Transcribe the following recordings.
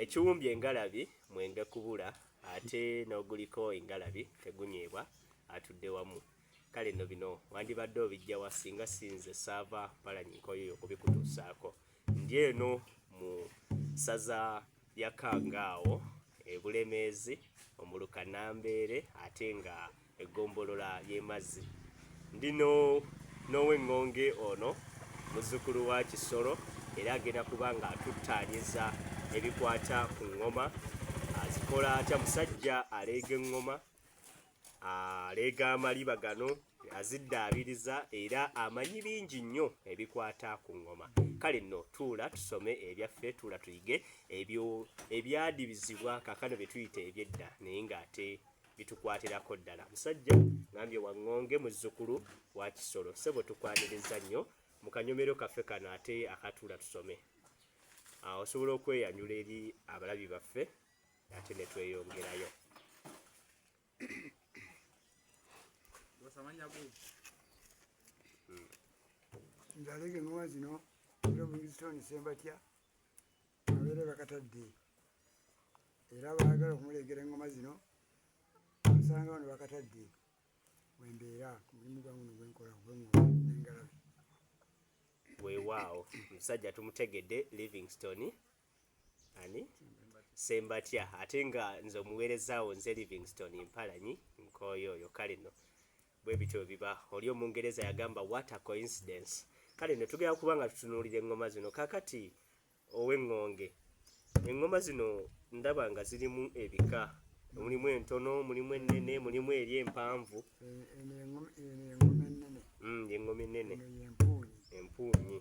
ekiwumbye engalabi mwenge kubula ate n'oguliko engalabi tegunyeebwa atudde wamu. Kale nno bino wandibadde obijja wasinga sinze saava Mpalanyi Nkoyoyo kubikutuusaako. Ndi eno mu ssaza lya Kangaawo e Bulemeezi omuluka Nambeere ate nga eggombolola y'emazzi. Ndino n'Oweng'onge ono muzzukulu wa Kisolo era agenda kuba nga atuttaanyiza ebikwata ku ngoma. Azikola atya musajja aleega eŋŋoma, aleega amaliba gano, aziddaabiriza era amanyi bingi nnyo ebikwata ku ngoma. Kale nno tuula tusome ebyaffe, tuula tuyige ebyo ebyadibizibwa kaakano bye tuyita eby'edda naye ng'ate bitukwatirako ddala. Musajja ngambye Wang'onge muzzukulu wa Kisolo. Ssebo tukwaniriza nnyo mu kanyomero kaffe kano ate akatuula tusome. Osobola okweyanjula eri abalabi baffe ate ne tweyongerayo. Nzaleega eŋŋoma zino Livingstone Ssembatya abeere bakatadde era baagala okumuleegera eŋŋoma zino nsanga bano bakatadde wembeera ku mulimu gwanguno gwenkola ogw'eŋŋoma n'engalabi. Weewaawo omusajja tumutegedde Livingstone ani Ssembatya ate nga nze omuweerezaawo nze Livingstone Mpalanyi Nkoyoyo. Kale nno bwe bityo biba. Oli Omungereza yagamba what a coincidence. Kale nno tugenda kuba nga tutunuulira eŋŋoma zino. Kaakati Oweng'onge, eŋŋoma zino ndaba nga zirimu ebika. Mulimu entono, mulimu ennene, mulimu eri empanvu. Eŋŋoma ennene. Eŋŋoma ennene. Empuunyi.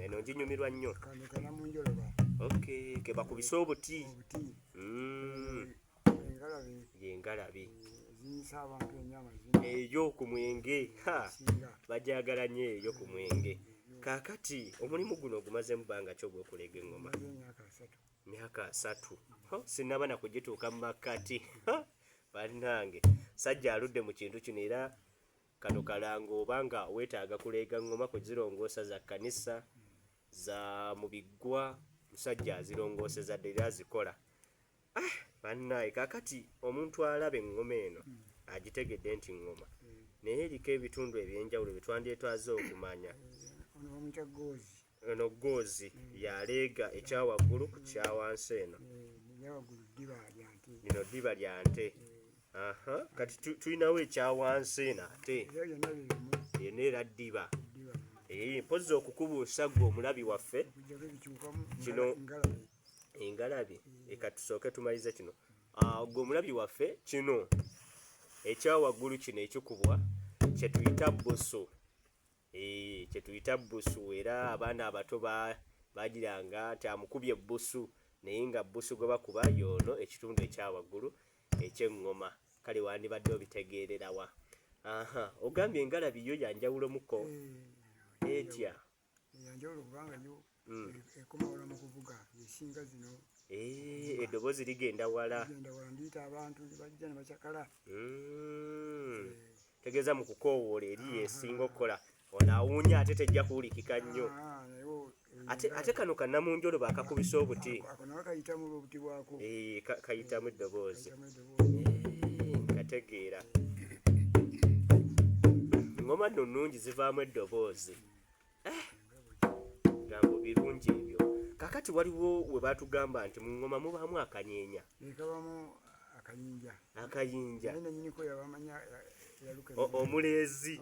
Eno nginyumirwa nnyo. Kano kanamunjoloba. Okay, ke bakubisa obuti. Engalabi. Y'engalabi. Zinyisa abantu ennyama eyo ku mwenge. Bajagala nnyo eyo ku mwenge. Kaakati omulimu guno ogumazemu bbanga ki ogw'okuleega eŋŋoma? Myaka 3. Sinnaba na kugituuka mu makkati. Bannange sajja aludde mu kintu kino era kano kalango obanga weetaaga kuleega ŋŋoma kuzirongoosa za kkanisa za mu biggwa, musajja azirongooseza ddala era azikola. Bannaye kaakati omuntu alaba eŋŋoma eno agitegedde nti ŋŋoma naye eriko ebitundu ebyenjawulo bye twandyetwaze okumanya. Eno goozi yaleega ekyawaggulu ku kyawansi eno. Lino ddiba lya nte. Kati tulinawo ekyawansi eno ate yonna era ddiba. Mpozzi okukubuusa gwe omulabi waffe kino engalabi. Eka tusooke tumalize kino. Gwe omulabi waffe kino ekyawaggulu kino ekikubwa kye tuyita bbusu. Kye tuyita bbusu era abaana abato bagiranga nti amukubye ebbusu naye nga bbusu gwe bakuba y'ono ekitundu ekyawaggulu eky'eŋŋoma. Kale wandibadde obitegeererawa. Ogambye engalabi yo yanjawulomuko etya? Yanjawulo kubanga yo ekoma wala mu kuvuga esinga zino. Eddoboozi ligenda wala. Ndiyita abantu bajja ne bakyakala. Tegeeza mu kukoowoola eri yesinga okukola. Ono awuunya ate tejja kuwulikika nnyo. Ate kano kannamunjolo baakakubisa obuti. Kayitamu obuti bwako. Kayitamu eddoboozi. Kategeera. Eŋŋoma nno nnungi zivaamu eddoboozi. Gambo birungi ebyo. Kaakati waliwo we baatugamba nti mu ŋŋoma mubaamu akanyeenya. Kabamu akayinja. Akayinja. Nannyiniko yabamanya yaluka. Omuleezi.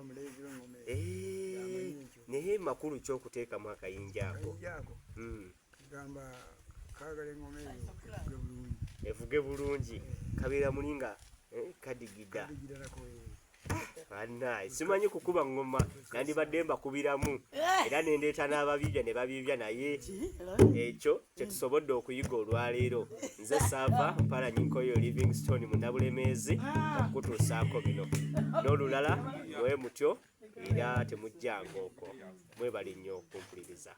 Naye makulu ki okuteekamu akayinja ako? Gamba kaagala eŋŋoma eyo evuge bulungi. Evuge bulungi. Kabeera mulinga kadigida. Bannaye simanyi kukuba ŋŋoma nandibadde mbakubiramu era nendeeta n'ababibya ne babibya naye ekyo kye tusobodde okuyiga olwaleero. Nze Saava Mpalanyi Nkoyoyo Livingstone Munnabulemeezi okukutuusaako bino n'olulala mwe mutyo era temujjanga okwo. Mwebale nnyo okumpuliriza.